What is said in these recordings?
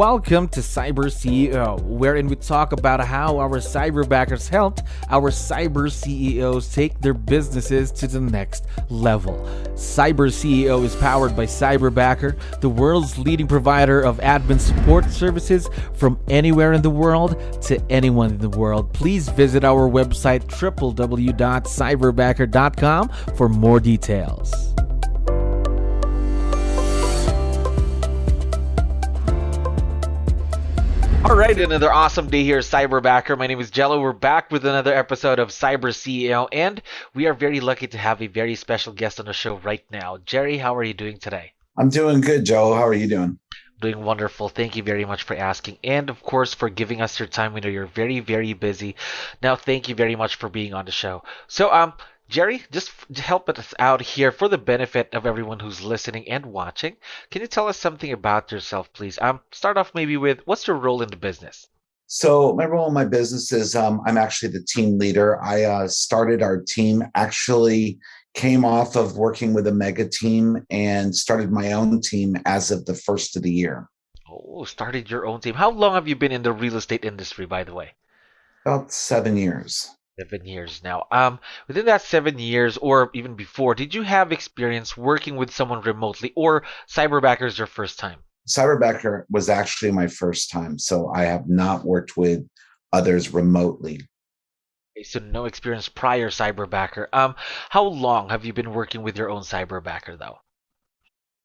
Welcome to CyberCEO, wherein we talk about how our cyberbackers helped our cyber CEOs take their businesses to the next level. CyberCEO is powered by Cyberbacker, the world's leading provider of admin support services from anywhere in the world to anyone in the world. Please visit our website www.cyberbacker.com for more details. All right, another awesome day here, Cyberbacker. My name is Jello. We're back with another episode of CyberCEO, and we are very lucky to have a very special guest on the show right now. Jerry, how are you doing today? I'm doing good, Joe. How are you doing? Doing wonderful. Thank you very much for asking, and of course for giving us your time. We know you're very, very busy. Now, thank you very much for being on the show. So, Jerry, just help us out here for the benefit of everyone who's listening and watching. Can you tell us something about yourself, please? Start off maybe with what's your role in the business? So my role in my business is I'm actually the team leader. I started our team, actually came off of working with a mega team and started my own team as of the first of the year. Oh, started your own team. How long have you been in the real estate industry, by the way? About 7 years. 7 years now. Within that 7 years, or even before, did you have experience working with someone remotely, or Cyberbacker is your first time? Cyberbacker was actually my first time, so I have not worked with others remotely. Okay, so no experience prior Cyberbacker. How long have you been working with your own Cyberbacker, though?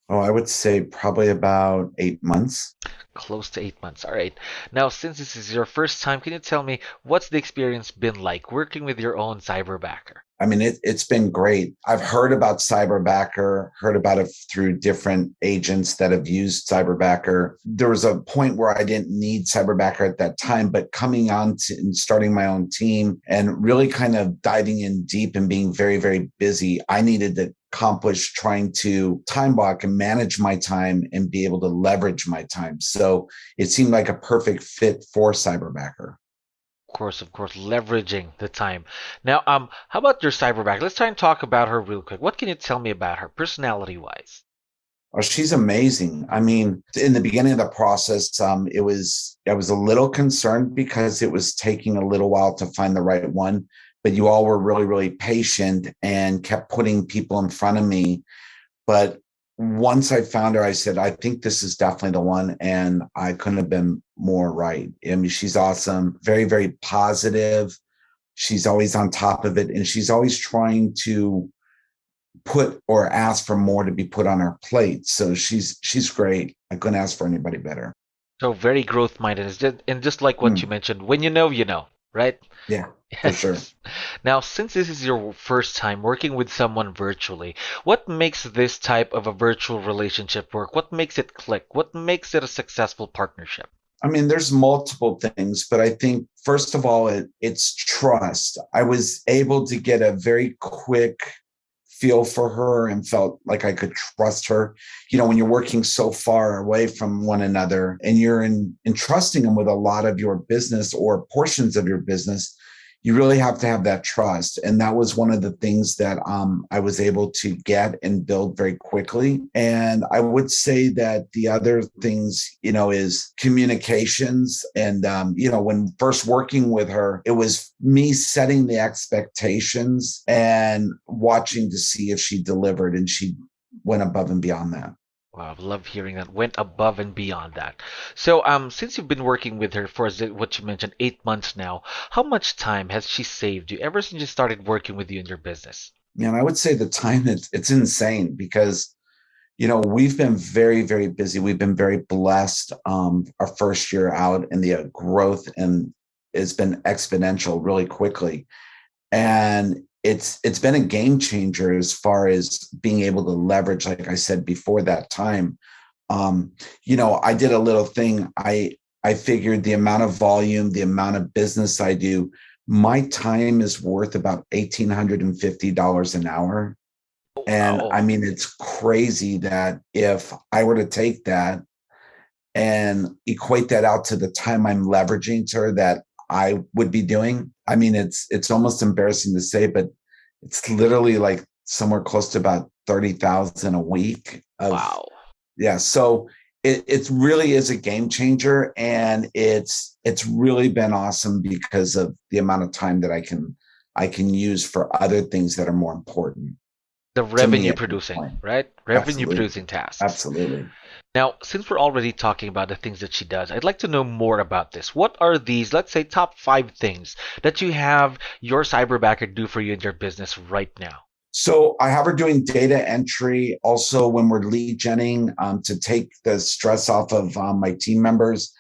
Oh, I would say probably about 8 months. Close to 8 months. All right. Now, since this is your first time, can you tell me what's the experience been like working with your own Cyberbacker? I mean, it's been great. I've heard about Cyberbacker, heard about it through different agents that have used Cyberbacker. There was a point where I didn't need Cyberbacker at that time, but coming on to and starting my own team and really kind of diving in deep and being very, very busy, I needed to accomplish trying to time block and manage my time and be able to leverage my time. So it seemed like a perfect fit for Cyberbacker. Of course, leveraging the time. Now, how about your Cyberbacker? Let's try and talk about her real quick. What can you tell me about her, personality-wise? Oh, she's amazing. I mean, in the beginning of the process, I was a little concerned because it was taking a little while to find the right one, but you all were really, really patient and kept putting people in front of me. But once I found her, I said, I think this is definitely the one. And I couldn't have been more right. I mean, she's awesome, very, very positive. She's always on top of it. And she's always trying to put or ask for more to be put on her plate. So she's great. I couldn't ask for anybody better. So very growth-minded. And just like what you mentioned, when you know, right? Yeah, for sure. Now, since this is your first time working with someone virtually, what makes this type of a virtual relationship work? What makes it click? What makes it a successful partnership? I mean, there's multiple things, but I think first of all, it's trust. I was able to get a very quick feel for her and felt like I could trust her. You know, when you're working so far away from one another and you're entrusting them with a lot of your business or portions of your business, you really have to have that trust. And that was one of the things that I was able to get and build very quickly. And I would say that the other things, is communications. And, when first working with her, it was me setting the expectations and watching to see if she delivered, and she went above and beyond that. Wow, I love hearing that. Went above and beyond that. So, since you've been working with her for what you mentioned, 8 months now, how much time has she saved you ever since you started working with you in your business? And I would say the time it's insane because we've been very, very busy. We've been very blessed. Our first year out, and the growth and has been exponential really quickly. And it's been a game changer as far as being able to leverage, like I said before that time. I did a little thing. I figured the amount of volume, the amount of business I do, my time is worth about $1,850 an hour. And Wow. I mean, it's crazy that if I were to take that and equate that out to the time I'm leveraging to her that I would be doing, I mean, it's almost embarrassing to say, but it's literally like somewhere close to about 30,000 a week of, Wow. yeah. So it really is a game changer, and it's really been awesome because of the amount of time that I can use for other things that are more important The to me revenue at this producing, point. right? Revenue Absolutely. producing tasks. Absolutely. Now, since we're already talking about the things that she does, I'd like to know more about this. What are these, let's say, top 5 things that you have your cyberbacker do for you in your business right now? So I have her doing data entry. Also, when we're lead genning, to take the stress off of my team members,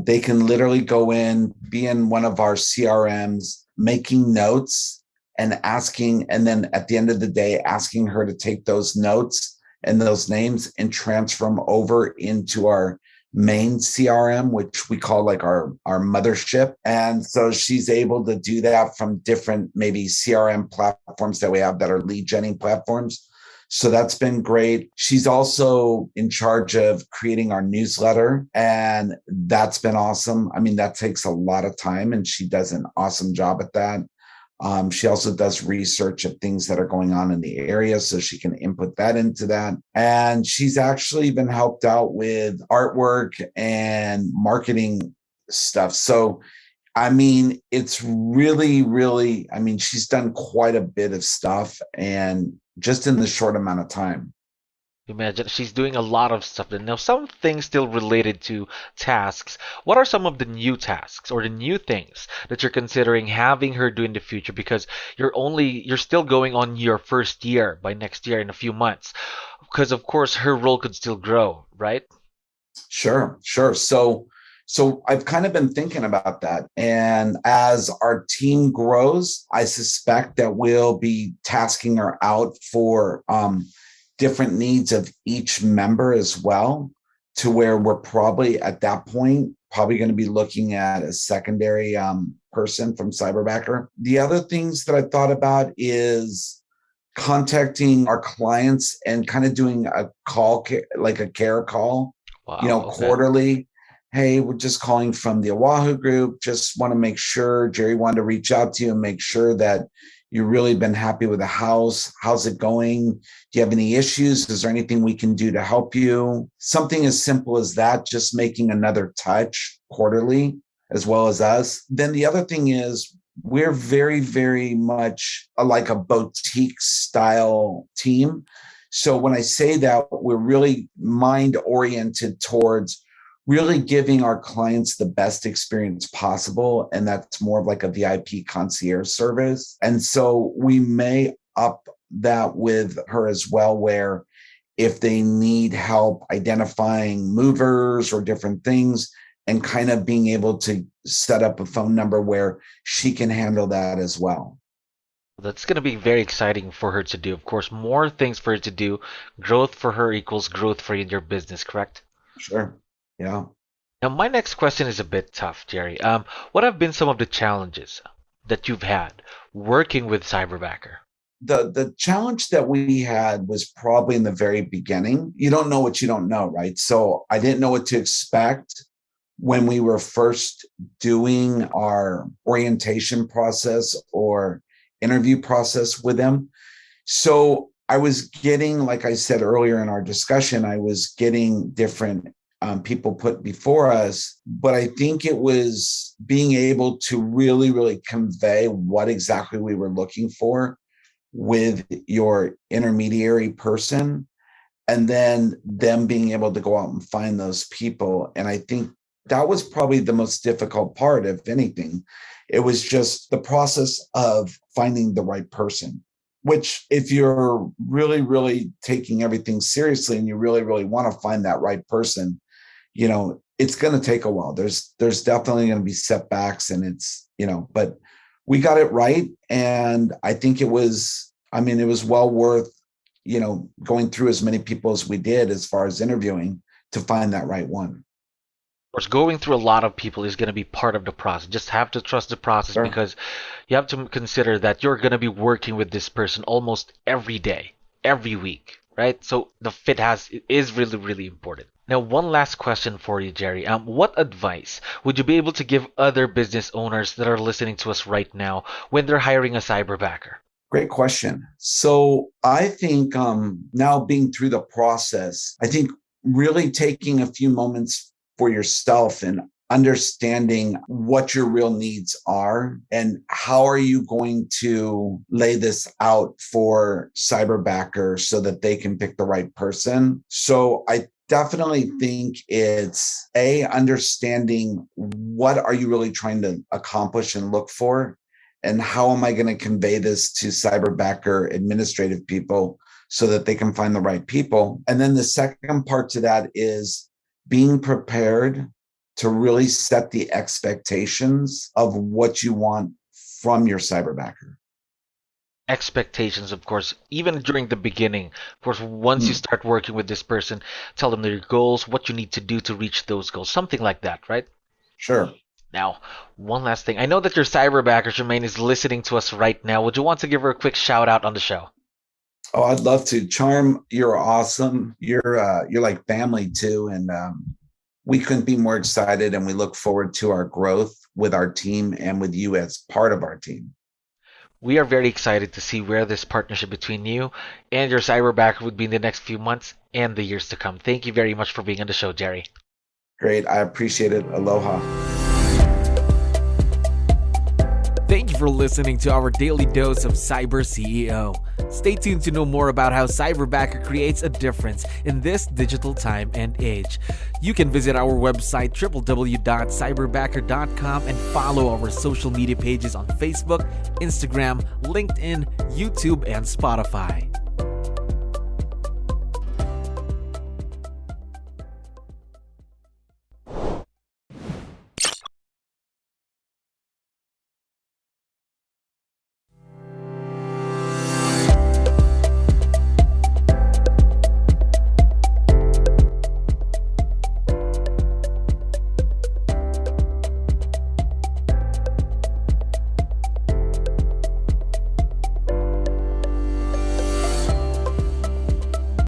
they can literally go in, be in one of our CRMs, making notes and asking, and then at the end of the day, asking her to take those notes and those names and transfer them over into our main CRM, which we call like our mothership. And so she's able to do that from different maybe CRM platforms that we have that are lead genning platforms. So that's been great. She's also in charge of creating our newsletter, and that's been awesome. I mean, that takes a lot of time, and she does an awesome job at that. She also does research of things that are going on in the area, so she can input that into that. And she's actually been helped out with artwork and marketing stuff. So, I mean, it's really, really, I mean, she's done quite a bit of stuff and just in the short amount of time. Imagine she's doing a lot of stuff. And now, some things still related to tasks. What are some of the new tasks or the new things that you're considering having her do in the future? Because you're still going on your first year by next year in a few months. Because of course her role could still grow, right? Sure, sure. So I've kind of been thinking about that. And as our team grows, I suspect that we'll be tasking her out for different needs of each member as well, to where we're probably at that point, probably going to be looking at a secondary person from Cyberbacker. The other things that I thought about is contacting our clients and kind of doing a call, like a care call, Wow, okay. quarterly. Hey, we're just calling from the Oahu group. Just want to make sure Jerry wanted to reach out to you and make sure that you've really been happy with the house. How's it going? Do you have any issues? Is there anything we can do to help you? Something as simple as that, just making another touch quarterly, as well as us. Then the other thing is, we're very, very much like a boutique style team. So when I say that, we're really mind oriented towards really giving our clients the best experience possible. And that's more of like a VIP concierge service. And so we may up that with her as well, where if they need help identifying movers or different things, and kind of being able to set up a phone number where she can handle that as well. That's going to be very exciting for her to do. Of course, more things for her to do. Growth for her equals growth for you in your business, correct? Sure. Yeah. Now, my next question is a bit tough, Jerry. What have been some of the challenges that you've had working with Cyberbacker? The challenge that we had was probably in the very beginning. You don't know what you don't know, right? So I didn't know what to expect when we were first doing our orientation process or interview process with them. So I was getting, like I said earlier in our discussion, I was getting different people put before us, but I think it was being able to really, really convey what exactly we were looking for with your intermediary person, and then them being able to go out and find those people. And I think that was probably the most difficult part, if anything. It was just the process of finding the right person, which if you're really, really taking everything seriously and you really, really want to find that right person, it's going to take a while. There's definitely going to be setbacks, and but we got it right. And I think it was well worth, going through as many people as we did as far as interviewing to find that right one. Of course, going through a lot of people is going to be part of the process. Just have to trust the process Sure. because you have to consider that you're going to be working with this person almost every day, every week, right? So the fit is really, really important. Now, one last question for you, Jerry. What advice would you be able to give other business owners that are listening to us right now when they're hiring a cyberbacker? Great question. So I think now being through the process, I think really taking a few moments for yourself and understanding what your real needs are and how are you going to lay this out for Cyberbacker so that they can pick the right person. So I definitely think it's understanding what are you really trying to accomplish and look for, and how am I going to convey this to Cyberbacker administrative people so that they can find the right people. And then the second part to that is being prepared to really set the expectations of what you want from your Cyberbacker. Expectations, of course, even during the beginning. Of course, once you start working with this person, tell them their goals, what you need to do to reach those goals, something like that, right? Sure. Now, one last thing. I know that your Cyberbacker, Jermaine, is listening to us right now. Would you want to give her a quick shout out on the show? Oh, I'd love to. Charm, you're awesome. You're like family too, and we couldn't be more excited, and we look forward to our growth with our team and with you as part of our team. We are very excited to see where this partnership between you and your Cyberbacker would be in the next few months and the years to come. Thank you very much for being on the show, Jerry. Great. I appreciate it. Aloha. Thank you for listening to our daily dose of CyberCEO. Stay tuned to know more about how Cyberbacker creates a difference in this digital time and age. You can visit our website www.cyberbacker.com and follow our social media pages on Facebook, Instagram, LinkedIn, YouTube, and Spotify.